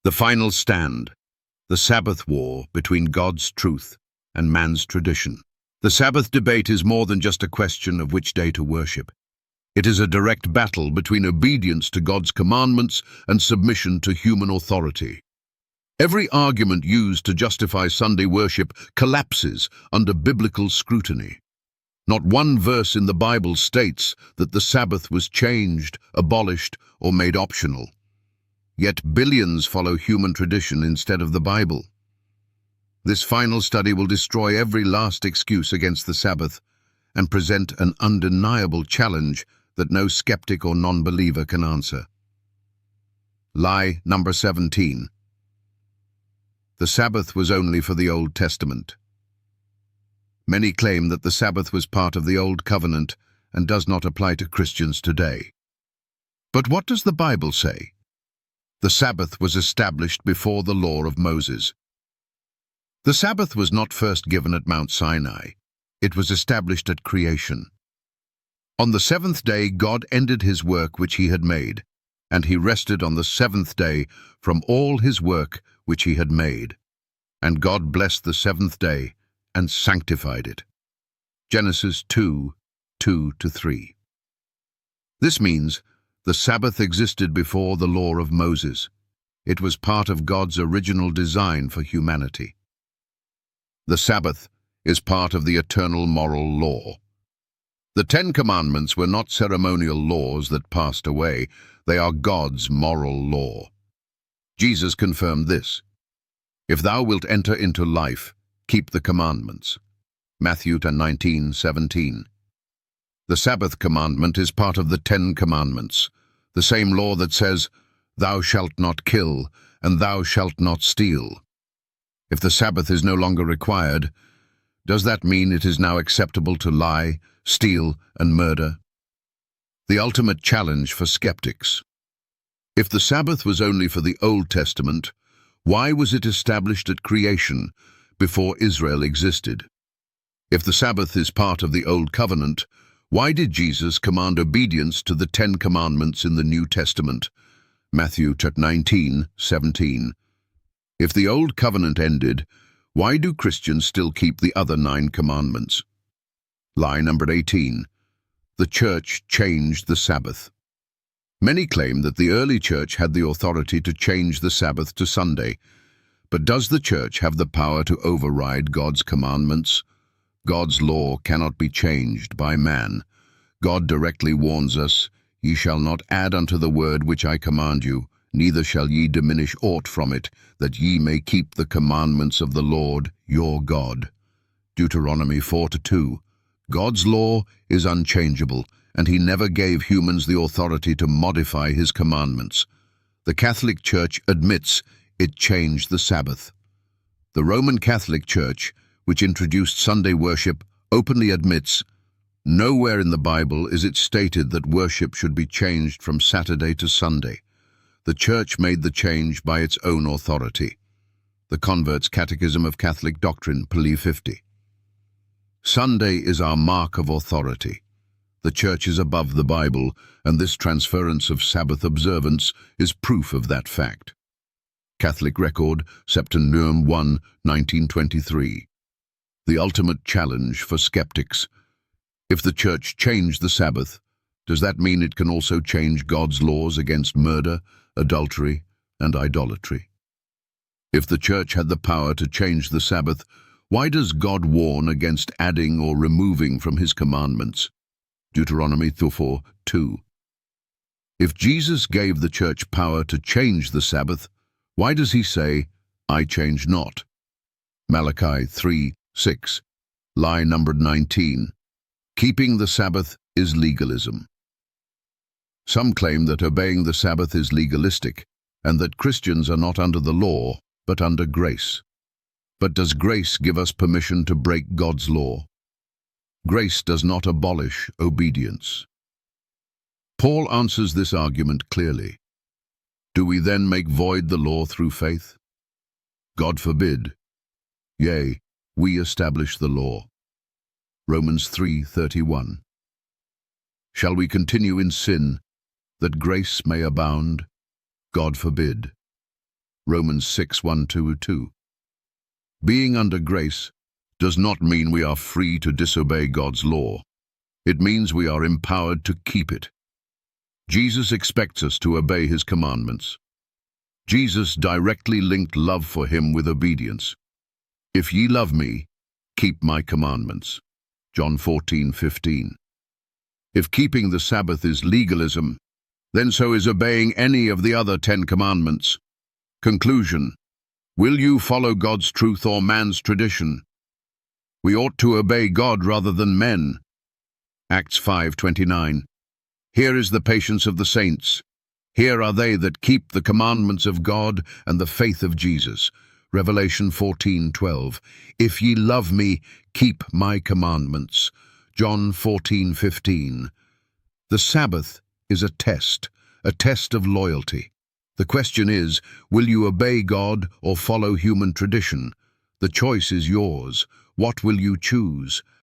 The final stand, the Sabbath war between God's truth and man's tradition. The Sabbath debate is more than just a question of which day to worship. It is a direct battle between obedience to God's commandments and submission to human authority. Every argument used to justify Sunday worship collapses under biblical scrutiny. Not one verse in the Bible states that the Sabbath was changed, abolished, or made optional. Yet billions follow human tradition instead of the Bible. This final study will destroy every last excuse against the Sabbath and present an undeniable challenge that no skeptic or non-believer can answer. Lie number 17. The Sabbath was only for the Old Testament. Many claim that the Sabbath was part of the Old Covenant and does not apply to Christians today. But what does the Bible say? The Sabbath was established before the law of Moses. The Sabbath was not first given at Mount Sinai. It was established at creation. On the seventh day God ended his work which he had made, and he rested on the seventh day from all his work which he had made. And God blessed the seventh day and sanctified it. Genesis 2:2-3. This means the Sabbath existed before the law of Moses. It was part of God's original design for humanity. The Sabbath is part of the eternal moral law. The Ten Commandments were not ceremonial laws that passed away. They are God's moral law. Jesus confirmed this. If thou wilt enter into life, keep the commandments. Matthew 19:17. The Sabbath commandment is part of the Ten Commandments, the same law that says, thou shalt not kill, and thou shalt not steal. If the Sabbath is no longer required, does that mean it is now acceptable to lie, steal, and murder? The ultimate challenge for skeptics. If the Sabbath was only for the Old Testament, why was it established at creation before Israel existed? If the Sabbath is part of the Old Covenant, why did Jesus command obedience to the Ten Commandments in the New Testament? Matthew 19:17. If the Old Covenant ended, why do Christians still keep the other 9 commandments? Lie number 18. The Church changed the Sabbath. Many claim that the early Church had the authority to change the Sabbath to Sunday. But does the Church have the power to override God's commandments? God's law cannot be changed by man. God directly warns us, ye shall not add unto the word which I command you, neither shall ye diminish aught from it, that ye may keep the commandments of the Lord your God. Deuteronomy 4:2. God's law is unchangeable, and he never gave humans the authority to modify his commandments. The Catholic Church admits it changed the Sabbath. The Roman Catholic Church, which introduced Sunday worship, openly admits, nowhere in the Bible is it stated that worship should be changed from Saturday to Sunday. The Church made the change by its own authority. The Convert's Catechism of Catholic Doctrine, Plea 50. Sunday is our mark of authority. The Church is above the Bible, and this transference of Sabbath observance is proof of that fact. Catholic Record, September 1, 1923. The ultimate challenge for skeptics. If the Church changed the Sabbath, does that mean it can also change God's laws against murder, adultery, and idolatry? If the Church had the power to change the Sabbath, why does God warn against adding or removing from his commandments? Deuteronomy 4:2. If Jesus gave the Church power to change the Sabbath, why does he say, I change not? Malachi 3:6. Lie number 19. Keeping the Sabbath is legalism. Some claim that obeying the Sabbath is legalistic, and that Christians are not under the law, but under grace. But does grace give us permission to break God's law? Grace does not abolish obedience. Paul answers this argument clearly. Do we then make void the law through faith? God forbid. Yea, we establish the law. Romans 3:31. Shall we continue in sin, that grace may abound? God forbid. Romans 6:1-2. Being under grace does not mean we are free to disobey God's law. It means we are empowered to keep it. Jesus expects us to obey his commandments. Jesus directly linked love for him with obedience. If ye love me, keep my commandments. John 14:15. If keeping the Sabbath is legalism, then so is obeying any of the other 10 commandments. Conclusion: will you follow God's truth or man's tradition? We ought to obey God rather than men. Acts 5:29. Here is the patience of the saints. Here are they that keep the commandments of God and the faith of Jesus. Revelation 14:12. If ye love me, keep my commandments. John 14:15. The Sabbath is a test of loyalty. The question is, will you obey God or follow human tradition? The choice is yours. What will you choose?